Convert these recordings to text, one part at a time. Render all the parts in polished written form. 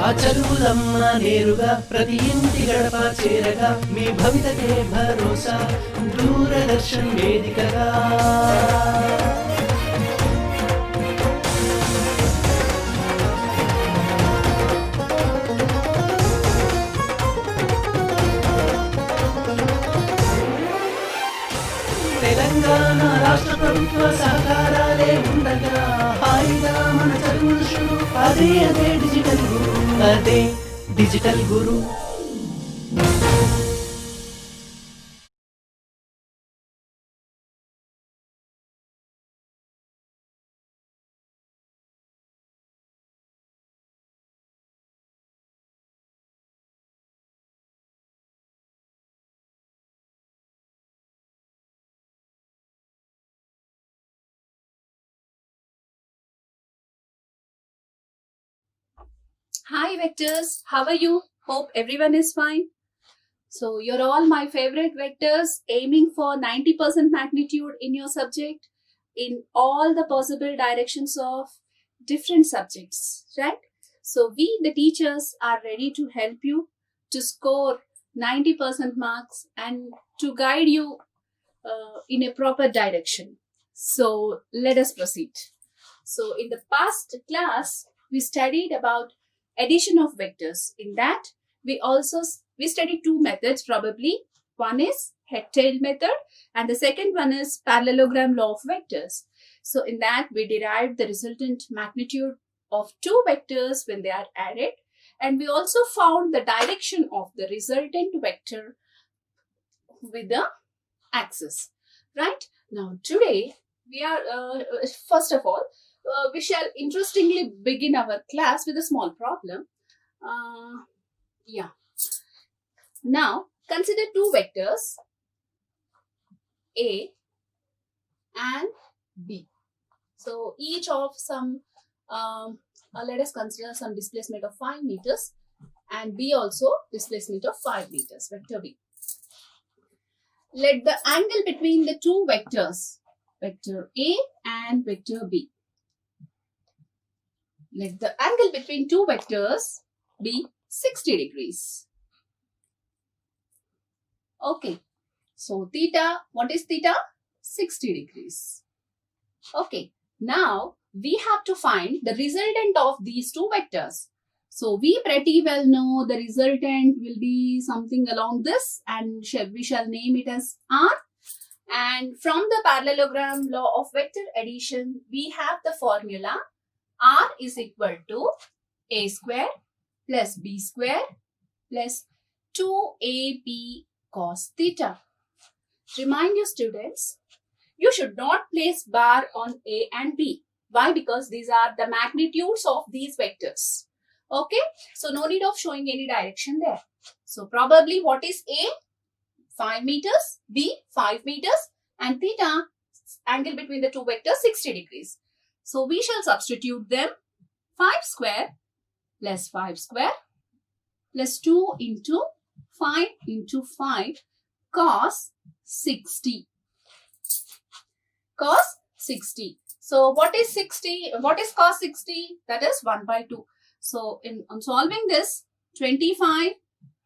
ఆ చదువులమ్మ నేరుగా ప్రతి ఇంటి గడప చేరగా మీ భవితకే భరోసా దూరదర్శన్ వేదికగా తెలంగాణ రాష్ట్ర ప్రభుత్వ సహకారాలే ఉండగా హాయిగా మన చదువులు షురు అదే డిజిటల్ గురు అదే digital Guru. Hi vectors, how are you? Hope everyone is fine. So you're all my favorite vectors aiming for 90% magnitude in your subject in all the possible directions of different subjects, right? So we the teachers are ready to help you to score 90% marks and to guide you in a proper direction. So let us proceed. So in the past class, we studied about addition of vectors. In that, we studied two methods probably. One is head-tail method and the second one is parallelogram law of vectors. So in that, we derived the resultant magnitude of two vectors when they are added, and we also found the direction of the resultant vector with the axis. Right? Now today, we are first of all, we shall interestingly begin our class with a small problem. Now, consider two vectors A and B. So, each of some, let us consider some displacement of 5 meters and B also displacement of 5 meters, vector B. Let the angle between the two vectors, vector A and vector B. Let the angle between two vectors be 60 degrees. Okay. So theta, what is theta? 60 degrees. Okay. Now we have to find the resultant of these two vectors. So we pretty well know the resultant will be something along this and we shall name it as R. And from the parallelogram law of vector addition, we have the formula R is equal to A square plus B square plus 2AB cos theta. Remind you students, you should not place bar on A and B. Why? Because these are the magnitudes of these vectors. Okay, so no need of showing any direction there. So probably what is A? 5 meters, B 5 meters and theta, angle between the two vectors 60 degrees. So we shall substitute them. 5 square plus 5 square plus 2 into 5 into 5 cos 60. Cos 60. So what is 60? What is cos 60? That is 1 by 2. So on solving this, 25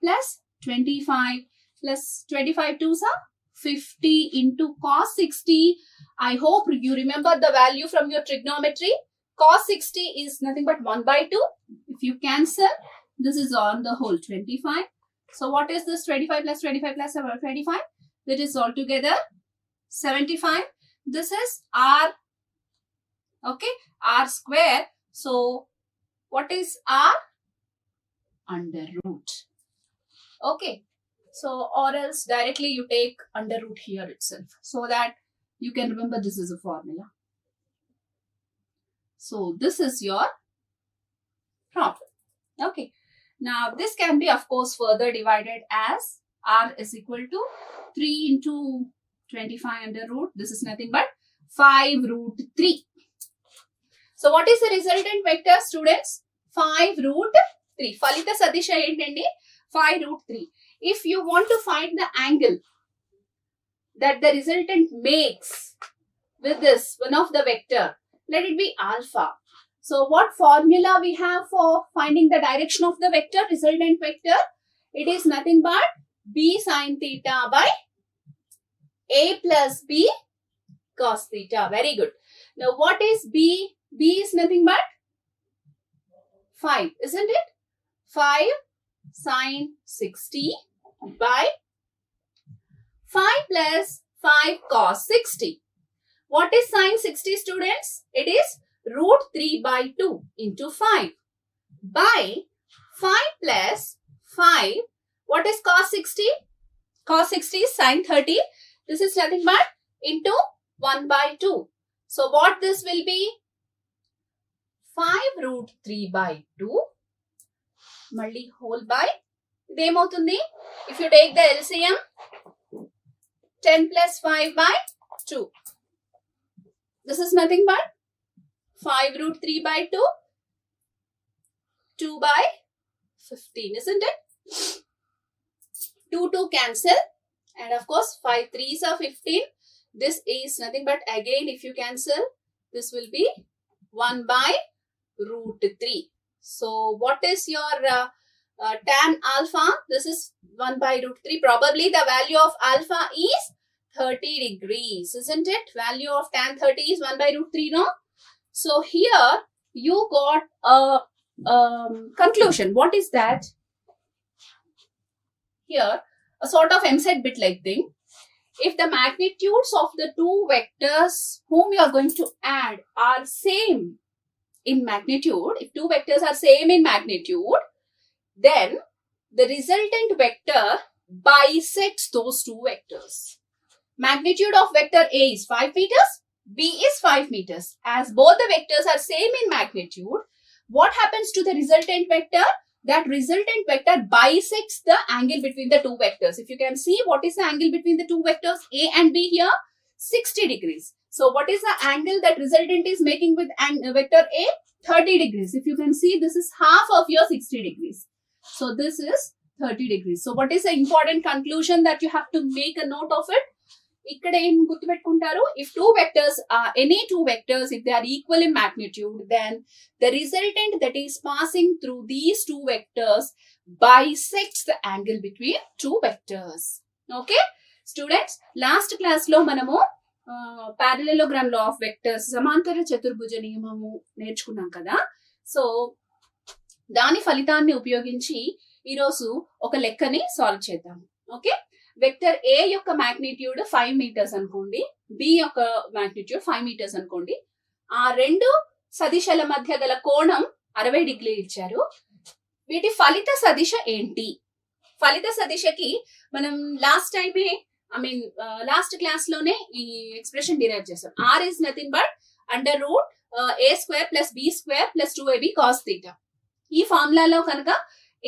plus 25 plus 25 twos are 50 into cos 60. I hope you remember the value from your trigonometry. Cos 60 is nothing but 1 by 2. If you cancel, this is on the whole 25. So what is this 25 plus 25 plus 25? That is altogether 75. This is r. Okay, r square. So what is r? Under root. Okay, so or else directly you take under root here itself so that you can remember this is a formula. So this is your problem. Okay, now this can be of course further divided as r is equal to 3 into 25 under root. This is nothing but 5 root 3. So what is the resultant vector, students? 5 root 3. Falita sadisha entandi 5 root 3. If you want to find the angle that the resultant makes with this one of the vector, let it be alpha. So what formula we have for finding the direction of the vector, resultant vector? It is nothing but b sin theta by a plus b cos theta. Very good. Now what is b? B is nothing but 5, isn't it? 5 sin 60 by 5 plus 5 cos 60. What is sin 60, students? It is root 3 by 2 into 5 by 5 plus 5. What is cos 60? Cos 60 is sin 30. This is nothing but into 1 by 2. So what this will be? 5 root 3 by 2 malli whole by idemotundi. If you take the LCM, 10 plus 5 by 2. This is nothing but 5 root 3 by 2, 2 by 15, isn't it? 2 cancel, and of course 5 3s are 15. This is nothing but, again if you cancel, this will be 1 by root 3. So what is your tan alpha? This is 1 by root 3. Probably the value of alpha is 30 degrees, isn't it? Value of tan 30 is 1 by root 3, no? So here you got a conclusion. What is that? Here a sort of MZ bit like thing. If the magnitudes of the two vectors whom you are going to add are same in magnitude, if two vectors are same in magnitude, then the resultant vector bisects those two vectors. Magnitude of vector A is 5 meters, B is 5 meters. As both the vectors are same in magnitude, what happens to the resultant vector? That resultant vector bisects the angle between the two vectors. If you can see, what is the angle between the two vectors A and B here? 60 degrees. So what is the angle that resultant is making with vector A? 30 degrees. If you can see, this is half of your 60 degrees. So this is 30 degrees. So what is the important conclusion that you have to make a note of it? Ikkada em gurtupettukuntaru, if two vectors are any two vectors, if they are equal in magnitude, then the resultant that is passing through these two vectors bisects the angle between two vectors. Okay, students, last class lo manamu parallelogram law of vectors, samantara chaturbhuja niyamamu నేర్చుకున్నాం కదా. So దాని ఫలితాన్ని ఉపయోగించి ఈ రోజు ఒక లెక్కని solve చేద్దాం. Okay, vector A యొక్క మాగ్నిట్యూడ్ 5 మీటర్స్ అనుకోండి, B యొక్క మాగ్నిట్యూడ్ 5 మీటర్స్ అనుకోండి. ఆ రెండు సదిశల మధ్య గల కోణం 60 డిగ్రీలు ఇచ్చారు. వీటి ఫలిత సదిశ ఏంటి? ఫలిత సదిశకి మనం లాస్ట్ క్లాస్ లోనే ఈ ఎక్స్ప్రెషన్ డిరైవ్ చేసాం. R is nothing but under root A square plus B square plus 2AB cos theta. ఈ ఫార్ములాలో కనుక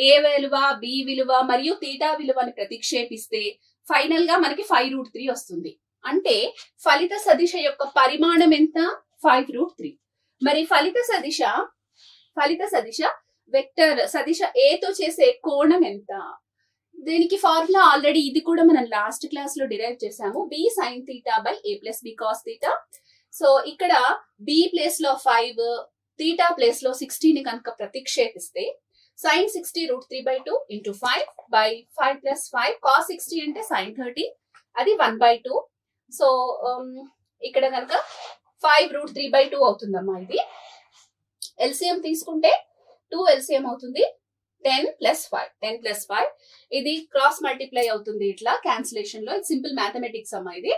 A విలువ, B విలువ మరియు తీటా విలువని ప్రతిక్షేపిస్తే ఫైనల్ గా మనకి 5 రూట్ 3 వస్తుంది. అంటే ఫలిత సదిశ యొక్క పరిమాణం ఎంత? 5 రూట్ 3. మరి ఫలిత సదిశ వెక్టర్ సదిశ A తో చేసే కోణం ఎంత? దీనికి ఫార్ములా ఆల్రెడీ ఇది కూడా మనం లాస్ట్ క్లాస్ లో డిరైవ్ చేసాము. B sin theta by A plus B cos theta. So ఇక్కడ B ప్లేస్ లో 5, తీటా ప్లేస్ లో 60 ని కనుక ప్రతిక్షేపిస్తే sin 60 root 3 by 2 into 5 by 5 plus 5 cos 60 అంటే sin 30, అది 1 by 2. సో ఇక్కడ కనుక 5 root 3 by 2 అవుతుందమ్మా. ఇది ఎల్సిఎం తీసుకుంటే 2 ఎల్సిఎం అవుతుంది, 10 plus 5. 10 plus 5. ఇది క్రాస్ మల్టిప్లై అవుతుంది ఇట్లా క్యాన్సిలేషన్ లో. ఇది సింపుల్ మ్యాథమెటిక్స్ అమ్మా ఇది.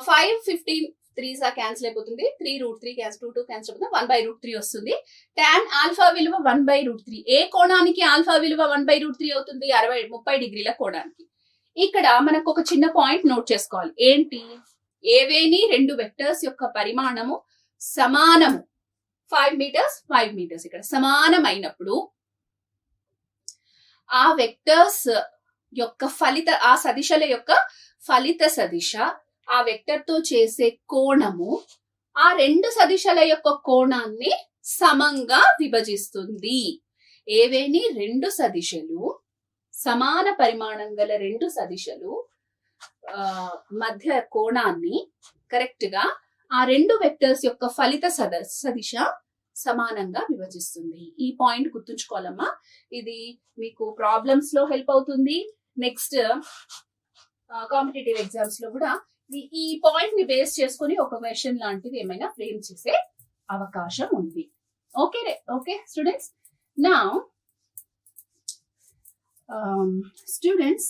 5, 15 3s క్యాన్సిల్ అయిపోతుంది. 3 √3 క్యాన్సిల్, 2 క్యాన్సిల్ అయిపోతుంది. 1/√3 వస్తుంది. tan ఆల్ఫా విలువ 1/√3. ఏ కోణానికి ఆల్ఫా విలువ 1/√3 అవుతుంది? 30 డిగ్రీల కోణానికి. ఇక్కడ మనకు ఒక చిన్న పాయింట్ నోట్ చేసుకోవాలి. ఏంటి? ఏవేని రెండు వెక్టర్స్ యొక్క పరిమాణము సమానము 5 meters 5 meters ఇక్కడ సమానమైనప్పుడు ఆ వెక్టర్స్ యొక్క ఆ సదిశల యొక్క ఫలిత సదిశ ఆ వెక్టర్ తో చేసే కోణము ఆ రెండు సదిశల యొక్క కోణాన్ని సమంగా విభజిస్తుంది. ఏవేని రెండు సదిశలు సమాన పరిమాణం గల రెండు సదిశలు మధ్య కోణాన్ని కరెక్ట్ గా ఆ రెండు వెక్టర్స్ యొక్క ఫలిత సదిశ సమానంగా విభజిస్తుంది. ఈ పాయింట్ గుర్తుంచుకోవాలమ్మా. ఇది మీకు ప్రాబ్లమ్స్ లో హెల్ప్ అవుతుంది. నెక్స్ట్ కాంపిటేటివ్ ఎగ్జామ్స్ లో కూడా ఈ పాయింట్ ని బేస్ చేసుకుని ఒక క్వశ్చన్ లాంటిది ఏమైనా ఫ్రేమ్ చేసే అవకాశం ఉంది. Okay students. Now students,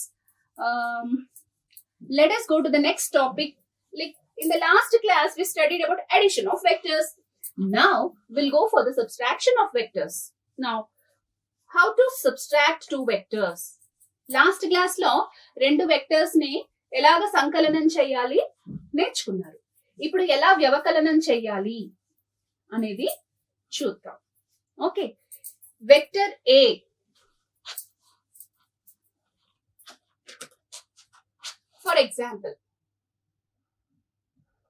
let us go to the next topic. Like in the last class we studied about addition of vectors. Now we'll go for the subtraction of vectors. Now how to subtract two vectors? Last class లో రెండు vectors ని ఎలాగ సంకలనం చేయాలి నేర్చుకున్నారు. ఇప్పుడు ఎలా వ్యవకలనం చేయాలి అనేది చూద్దాం. Okay, vector A for example.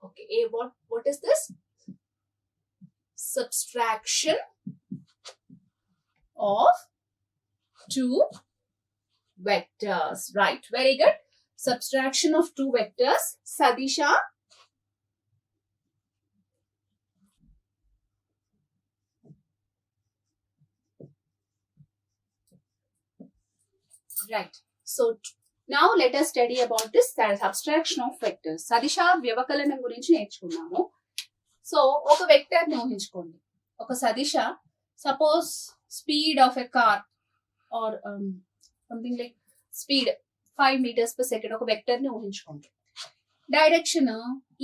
Okay, A, what is this? Subtraction of two vectors. Right, very good. Subtraction of two vectors. Sadisha. Right. So now let us study about this subtraction of vectors. సదిశ వ్యవకలనం గురించి నేర్చుకున్నాము. So ఒక vector ని ఊహించుకోండి. ఒక సదిశ suppose speed of a car or something like speed 5 meters per second ఒక వెక్టర్ ని ఊహించుకోండి. డైరెక్షన్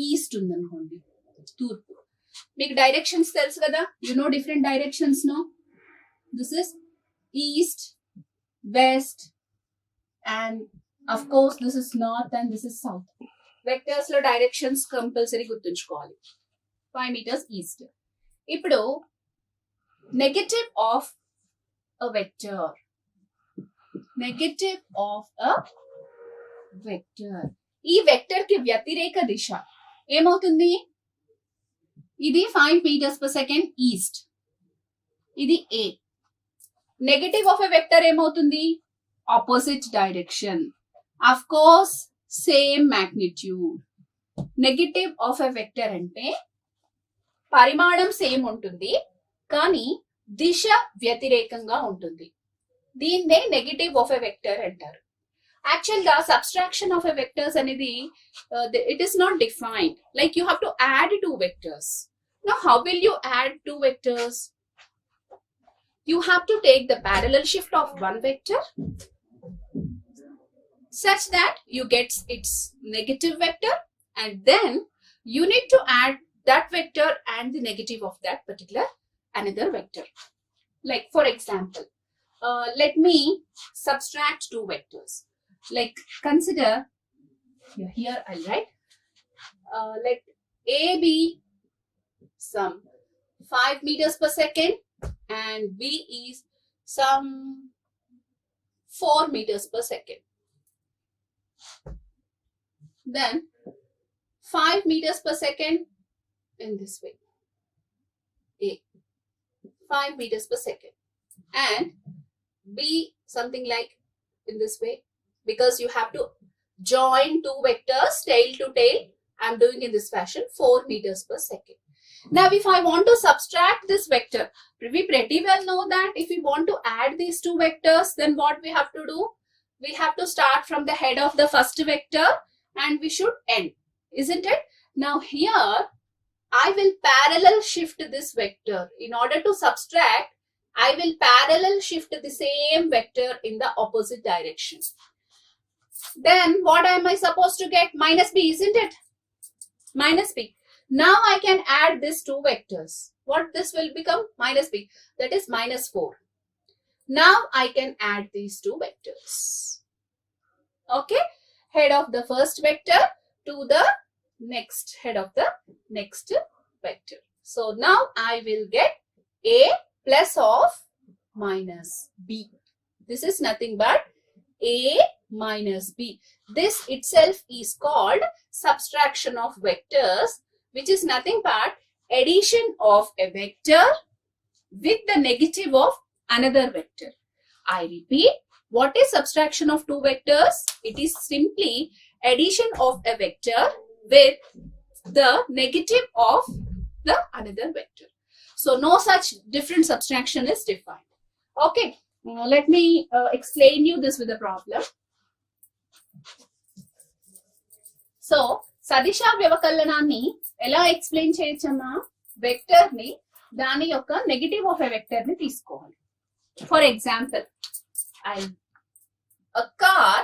ఈస్ట్ ఉందనుకోండి, తూర్పు. మీకు డైరెక్షన్స్ తెలుసు కదా, you know different directions. No, this is east, west, and of course this is north and this is south. Vectors lo directions compulsory గుర్తుంచుకోవాలి. 5 meters east. ఇప్పుడు negative of a vector. Negative of a vector. ఈ vector కి వ్యతిరేక దిశ ఏమవుతుంది? ఇది 5 meters per second east. ఇది A. Negative of a vector ఏమవుతుంది? Opposite direction. Of course, same magnitude. Negative of a vector అంటే పరిమాణం సేమ్ ఉంటుంది కానీ దిశ వ్యతిరేకంగా ఉంటుంది. దీన్నే నెగటివ్ ఆఫ్ ఎ వెక్టర్ అంటారు. యాక్చువల్ గా సబ్స్ట్రాక్షన్ ఆఫ్ ఎ వెక్టర్స్ అనేది it is not defined. Like you have to add two vectors. Now how will you add two vectors? You have to take the parallel shift of one vector such that you get its negative vector, and then you need to add that vector and the negative of that particular another vector. Like for example, let me subtract two vectors. Like consider here I'll write let A be some 5 meters per second and B is some 4 meters per second. Then 5 meters per second in this way, A, 5 meters per second, and B something like in this way, because you have to join two vectors tail to tail. I'm doing in this fashion, 4 meters per second. Now if I want to subtract this vector, we pretty well know that if we want to add these two vectors, then what we have to do? We have to start from the head of the first vector and we should end, isn't it? Now here I will parallel shift this vector. In order to subtract, I will parallel shift the same vector in the opposite direction. Then what am I supposed to get? Minus b, isn't it? Minus b. Now I can add these two vectors. What this will become? Minus b. That is minus 4. Now I can add these two vectors. Okay. Head of the first vector to the next head of the next vector. So now I will get a plus of minus b. This is nothing but a minus b. This itself is called subtraction of vectors, which is nothing but addition of a vector with the negative of another vector. I repeat, what is subtraction of two vectors? It is simply addition of a vector with the negative of the another vector. So no such different subtraction is defined. Okay, let me explain you this with a problem. So సదిశ వ్యవకలనాన్ని ఎలా explain చేయొచ్చమ్మా? Vector ని దాని యొక్క negative of a vector ని తీసుకోవాలి. For example, a car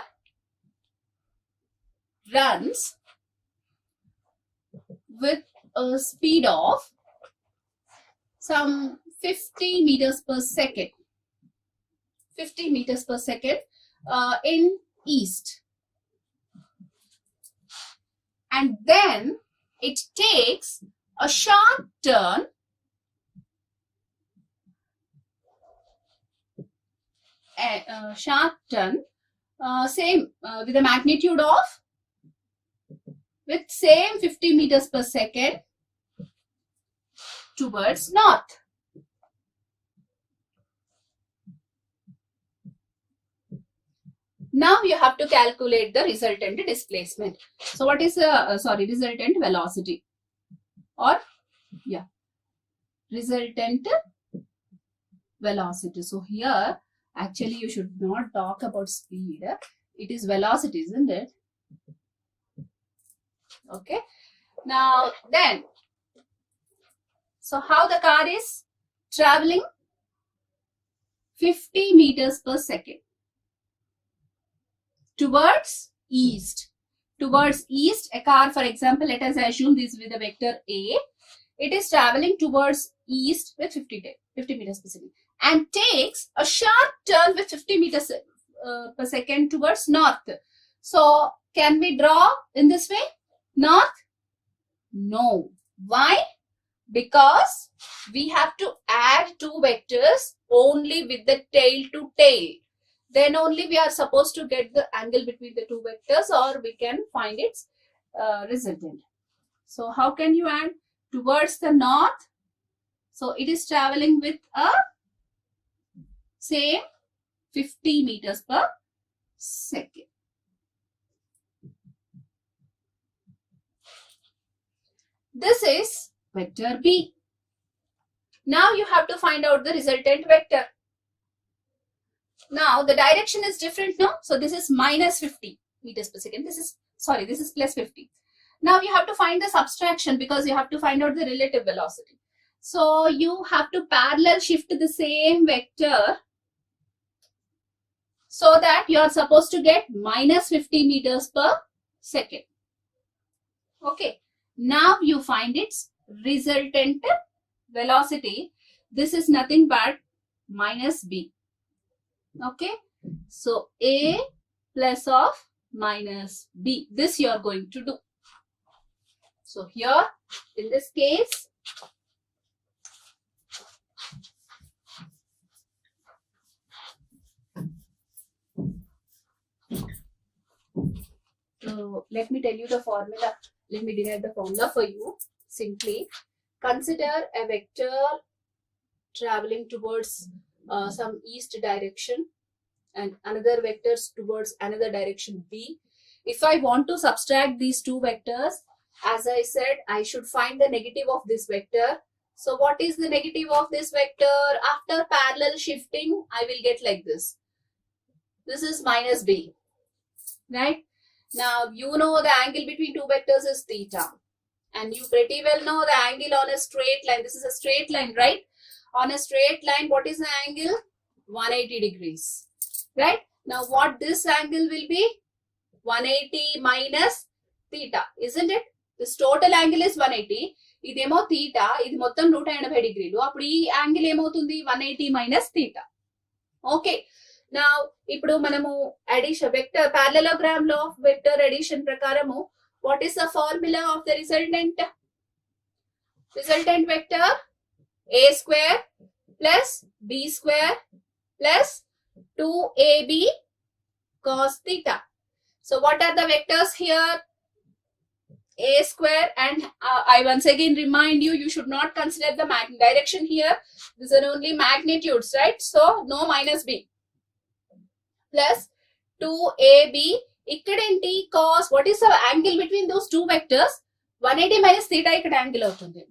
runs with a speed of some 50 meters per second. 50 meters per second in east. And then it takes a sharp turn same with a magnitude of with same 50 meters per second towards north. Now you have to calculate the resultant displacement. So what is resultant velocity, or resultant velocity. So here actually you should not talk about speed. It is velocity, isn't it? Okay. Now then, so how the car is traveling? 50 meters per second. Towards east. Towards east, a car, for example, let us assume this with the vector A. It is traveling towards east with 50 meters per second and takes a sharp turn with 50 meters per second towards north. So, can we draw in this way? North? No. Why? Because we have to add two vectors only with the tail to tail. Then only we are supposed to get the angle between the two vectors, or we can find its resultant. So how can you add? Towards the north. So it is traveling with a same 50 meters per second. This is vector B. Now you have to find out the resultant vector. Now the direction is different, no? So this is minus 50 meters per second. This is plus 50. Now you have to find the subtraction because you have to find out the relative velocity. So you have to parallel shift the same vector so that you are supposed to get minus 50 meters per second. Okay. Now you find its resultant velocity. This is nothing but minus b. Okay, so a plus of minus b. This you are going to do. So here in this case, so let me tell you the formula. Let me derive the formula for you. Simply consider a vector traveling towards some east direction and another vectors towards another direction b. If I want to subtract these two vectors, as I said, I should find the negative of this vector. So what is the negative of this vector? After parallel shifting, I will get like this. This is minus b, right? Now you know the angle between two vectors is theta, and you pretty well know the angle on a straight line. This is a straight line, right? On a straight line, what is the angle? 180 degrees. Right? Now what this angle will be? 180 minus theta, isn't it? This total angle is 180. ఇదేమో theta, ఇది మొత్తం 180 డిగ్రీలు. అప్పుడు ఈ angle ఏమవుతుంది? 180 minus theta. Okay. Now ఇప్పుడు మనము addition vector parallelogram law of vector addition ప్రకారము what is the formula of the resultant? Resultant vector a square plus b square plus 2ab cos theta. So what are the vectors here? A square, and I once again remind you, you should not consider the direction here. These are only magnitudes, right? So no minus b plus 2ab. ikkadenti cos, what is the angle between those two vectors? 180 minus theta ikkada angle avutundi.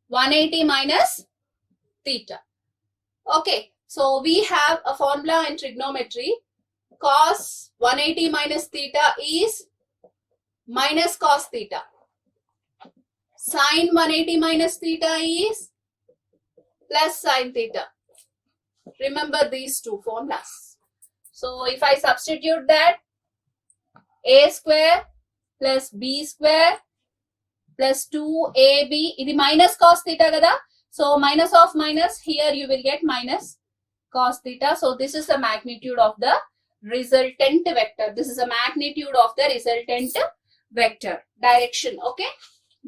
180 minus theta. Okay, so we have a formula in trigonometry. Cos 180 minus theta is minus cos theta. Sin 180 minus theta is plus sin theta. Remember these two formulas. So if I substitute that, a square plus b square plus 2ab, ఇది minus cos theta kada. So minus of minus, here you will get minus cos theta. So this is the magnitude of the resultant vector. This is the magnitude of the resultant vector direction. Okay.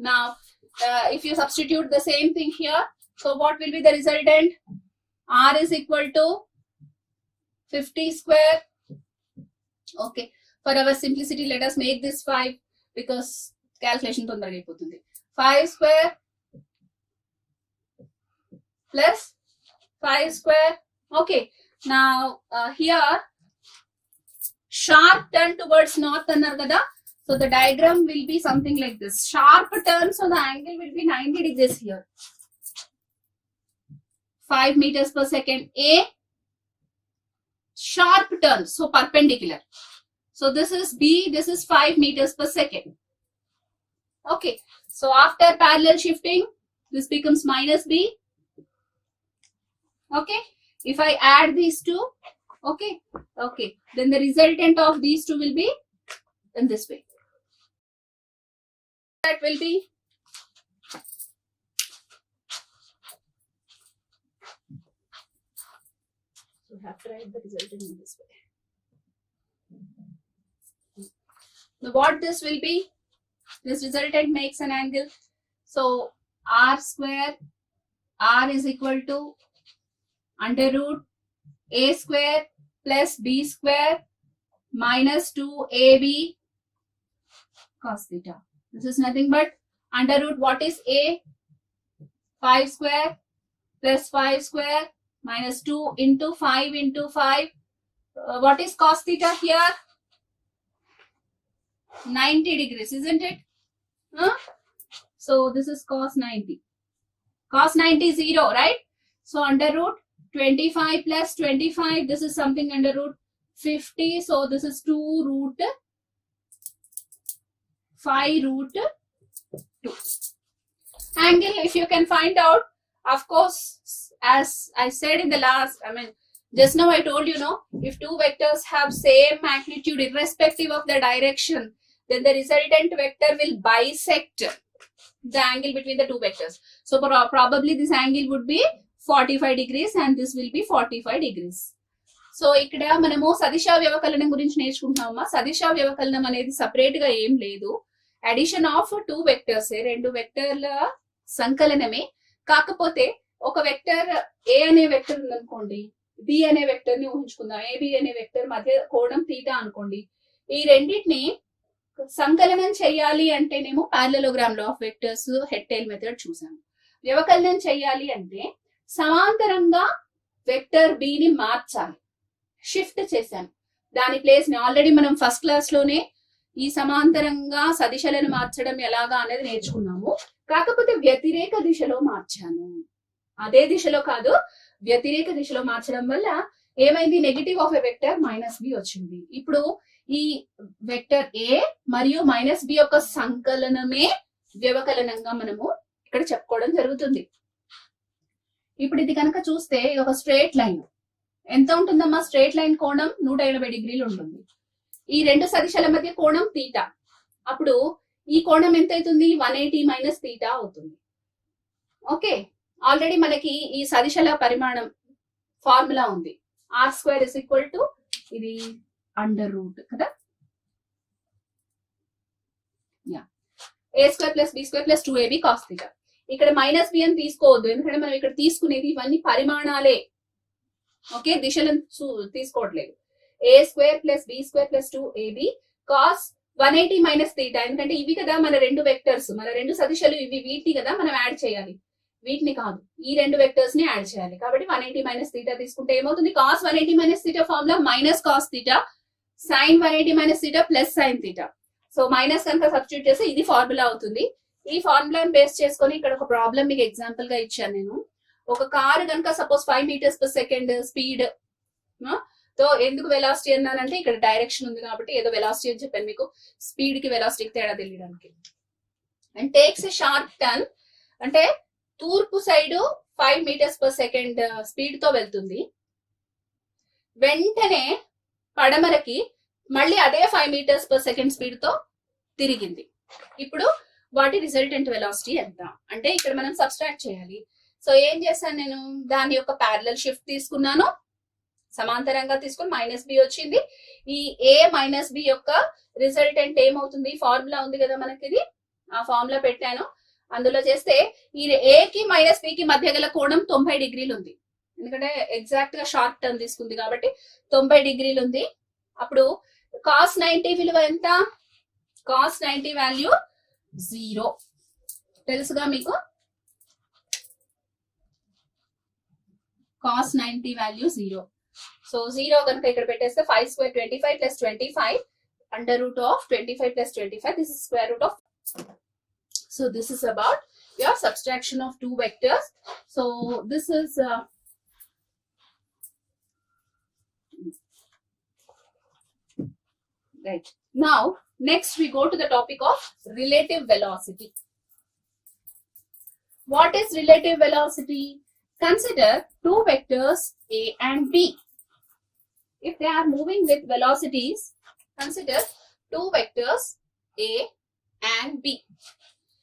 Now if you substitute the same thing here, so what will be the resultant? R is equal to 50 square. Okay, for our simplicity let us make this 5 because calculation tondaraga ayipotundi. 5 square plus 5 square. Okay, now here sharp turn towards north annar kada. So the diagram will be something like this. Sharp turn, so the angle will be 90 degrees here. 5 meters per second. A sharp turn, so perpendicular. So this is B, this is 5 meters per second. Okay, so after parallel shifting, this becomes minus B. Okay, if I add these two, okay, then the resultant of these two will be in this way. That will be so we have to write the resultant in this way. Now what this will be? This resultant makes an angle. So r square, r is equal to under root a square plus b square minus 2ab cos theta. This is nothing but under root, what is a? 5 square plus 5 square minus 2 into 5 into 5. What is cos theta here? 90 degrees, isn't it? So this is cos 90. Cos 90 is 0, right? So under root 25 plus 25, this is something under root 50. So this is 2 root 5 root 2. Angle, if you can find out, of course, as I said in the last, just now I told you, no, if two vectors have same magnitude irrespective of the direction, then the resultant vector will bisect the angle between the two vectors. So probably this angle would be 45 degrees and this will be 45 degrees. So ఇక్కడ మనము సదిశ వ్యవకలనం గురించి నేర్చుకుంటున్నామా. సదిశ వ్యవకలనం అనేది separate గా ఏం లేదు, addition of two vectors, రెండు వెక్టర్ల సంకలనమే. కాకపోతే ఒక వెక్టర్ ఏ అనే వెక్టర్ ఉందనుకోండి, బి అనే వెక్టర్ ని ఊహించుకుందాం. ఏబి అనే వెక్టర్ మధ్య కోణం తీటా అనుకోండి. ఈ రెండింటిని సంకలనం చెయ్యాలి అంటేనేమో parallelogram law of vectors head tail method చూసాము. వ్యవకలనం చెయ్యాలి అంటే సమాంతరంగా వెక్టర్ బి ని మార్చాలి, షిఫ్ట్ చేశాను దాని ప్లేస్ ని. ఆల్రెడీ మనం ఫస్ట్ క్లాస్ లోనే ఈ సమాంతరంగా సదిశలను మార్చడం ఎలాగా అనేది నేర్చుకున్నాము. కాకపోతే వ్యతిరేక దిశలో మార్చాను, అదే దిశలో కాదు, వ్యతిరేక దిశలో మార్చడం వల్ల ఏమైంది, negative of a vector minus B వచ్చింది. ఇప్పుడు ఈ వెక్టర్ ఏ మరియు మైనస్ బి యొక్క సంకలనమే వ్యవకలనంగా మనము ఇక్కడ చెప్పుకోవడం జరుగుతుంది. ఇప్పుడు ఇది కనుక చూస్తే ఇది ఒక స్ట్రేట్ లైన్. ఎంత ఉంటుందమ్మా స్ట్రేట్ లైన్ కోణం? 180 డిగ్రీలు ఉంటుంది. ఈ రెండు సదిశాల మధ్య కోణం తీటా. అప్పుడు ఈ కోణం ఎంత అవుతుంది? 180 మైనస్ తీటా అవుతుంది. ఓకే, ఆల్రెడీ మనకి ఈ సదిశాల పరిమాణం ఫార్ములా ఉంది. R square is equal to ఇది అండర్ రూట్ కదా, A square plus B square plus 2ab cos theta. ఇక్కడ మైనస్ బి అని తీసుకోవద్దు, ఎందుకంటే మనం ఇక్కడ తీసుకునేది ఇవన్నీ పరిమాణాలే. ఓకే, దిశలను తీసుకోవట్లేదు. A square plus B square plus 2ab cos 180 minus theta. ఎందుకంటే ఇవి కదా మన రెండు వెక్టర్స్, మన రెండు సదిశలు ఇవి, వీటిని కదా మనం యాడ్ చేయాలి, వీటిని కాదు, ఈ రెండు వెక్టర్స్ ని యాడ్ చేయాలి. కాబట్టి 180 మైనస్ థీటా తీసుకుంటే ఏమవుతుంది? Cos 180 minus theta formula minus cos theta sine 180 minus theta plus sine theta. So minus కనుక సబ్స్టిట్యూట్ చేస్తే ఇది ఫార్ములా అవుతుంది. ఈ ఫార్ములాని బేస్ చేసుకొని ఇక్కడ ఒక ప్రాబ్లం మీకు ఎగ్జాంపుల్ గా ఇచ్చాను నేను. ఒక కారు కనుక suppose 5 metres per second speed తో, ఎందుకు వెలాసిటీ అన్నానంటే ఇక్కడ డైరెక్షన్ ఉంది కాబట్టి ఏదో వెలాసిటీ అని చెప్పాను మీకు, స్పీడ్ కి వెలాసిటీకి తేడా తెలియడానికి. And takes a sharp turn, అంటే తూర్పు side 5 metres per second speed తో వెళ్తుంది. వెంటనే పడమరకి మళ్ళీ అదే 5 మీటర్స్ పర్ సెకండ్ స్పీడ్ తో తిరిగింది. ఇప్పుడు వాటి రిజల్టెంట్ వెలాసిటీ ఎంత అంటే ఇక్కడ మనం సబ్స్ట్రాక్ట్ చేయాలి. సో ఏం చేశాను నేను? దాని యొక్క ప్యారలల్ షిఫ్ట్ తీసుకున్నాను, సమాంతరంగా తీసుకుని మైనస్ బి వచ్చింది. ఈ ఏ మైనస్ బి యొక్క రిజల్టెంట్ ఏమవుతుంది? ఫార్ములా ఉంది కదా మనకి, ఇది ఆ ఫార్ములా పెట్టాను. అందులో చేస్తే ఈ ఏ కి మైనస్ బి కి మధ్య గల కోణం 90 డిగ్రీలు ఉంది, ఎందుకంటే ఎగ్జాక్ట్ గా షార్ట్ టర్న్ తీసుకుంది కాబట్టి 90 డిగ్రీలు ఉంది. అప్పుడు కాస్ 90 విలువ ఎంత? కాస్ 90 వాల్యూ 0 తెలుసుగా మీకు. Cos 90 value 0. సో 0 కనుక ఇక్కడ పెట్టేస్తే 5 square 25 plus 25 under root of 25 plus 25. This is square root of. So this is about your subtraction of two vectors. So this is right. Now next we go to the topic of relative velocity. What is relative velocity? Consider two vectors A and B. If they are moving with velocities, consider two vectors A and B.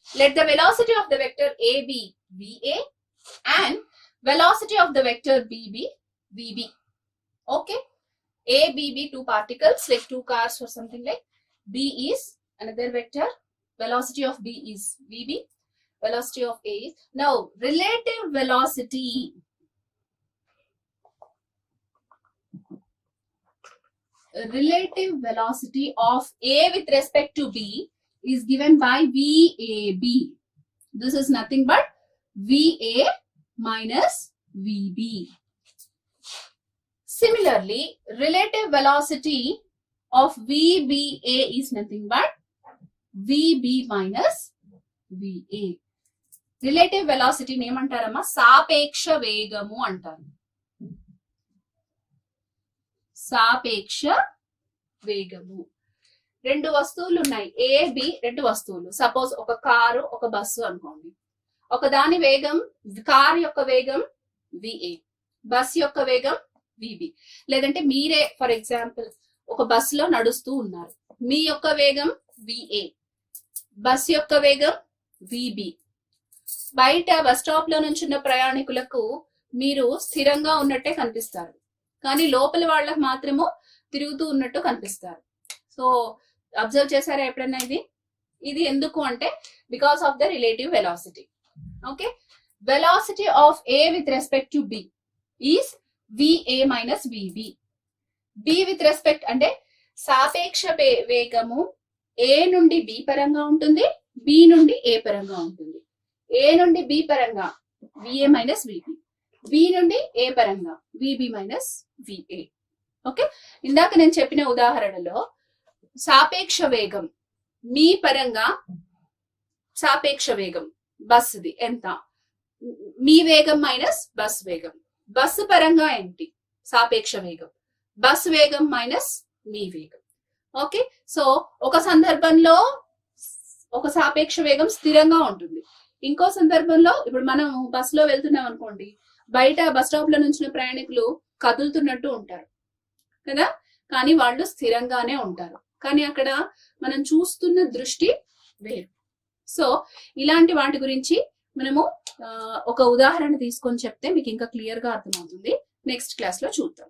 Let the velocity of the vector A be VA and velocity of the vector B be VB. Okay. A, B be two particles like two cars or something like. B is another vector. Velocity of B is VB. Velocity of A is. Now, relative velocity. Relative velocity of A with respect to B is given by VAB. This is nothing but VA minus VB. Similarly, relative velocity of VBA is nothing but VB minus VA. Relative velocity name antarama సాపేక్ష వేగము అంటారు. సాపేక్ష వేగము. రెండు వస్తువులు ఉన్నాయి, A B రెండు వస్తువులు. సపోజ్ ఒక కారు ఒక బస్సు అనుకోండి. ఒక దాని వేగం, కార్ యొక్క వేగం VA, బస్ యొక్క వేగం VB. లేదంటే మీరే ఫర్ ఎగ్జాంపుల్ ఒక బస్సులో నడుస్తూ ఉన్నారు, మీ యొక్క వేగం VA, బస్ యొక్క వేగం VB. బయట బస్ స్టాప్ లో నుంచున్న ప్రయాణికులకు మీరు స్థిరంగా ఉన్నట్టే కనిపిస్తారు, కానీ లోపల వాళ్ళకి మాత్రము తిరుగుతూ ఉన్నట్టు కనిపిస్తారు. సో అబ్జర్వ్ చేశారా ఎప్పుడన్నా? ఇది ఎందుకు అంటే because of the relative velocity. Okay, velocity of A with respect to B is VA minus VB. B with respect అంటే సాపేక్ష వేగము A నుండి B పరంగా ఉంటుంది, B నుండి A పరంగా ఉంటుంది. A నుండి B పరంగా VA మైనస్ VB, B నుండి A పరంగా VB మైనస్ VA. ఓకే, ఇందాక నేను చెప్పిన ఉదాహరణలో సాపేక్ష వేగం మీ పరంగా, సాపేక్ష వేగం బస్సుది ఎంత? మీ వేగం మైనస్ బస్ వేగం. బస్సు పరంగా ఏంటి? సాపేక్ష వేగం. బస్ వేగం మైనస్ మీ వేగం. ఓకే, సో ఒక సందర్భంలో ఒక సాపేక్ష వేగం స్థిరంగా ఉంటుంది, ఇంకో సందర్భంలో ఇప్పుడు మనం బస్సులో వెళ్తున్నాం అనుకోండి, బయట బస్ స్టాప్ లో నుంచిన ప్రయాణికులు కదులుతున్నట్టు ఉంటారు కదా, కానీ వాళ్ళు స్థిరంగానే ఉంటారు. కానీ అక్కడ మనం చూస్తున్న దృష్టి వేరు. సో ఇలాంటి వాటి గురించి మనము ఒక ఉదాహరణ తీసుకొని చెప్తే మీకు ఇంకా క్లియర్ గా అర్థమవుతుంది. నెక్స్ట్ క్లాస్ లో చూద్దాం.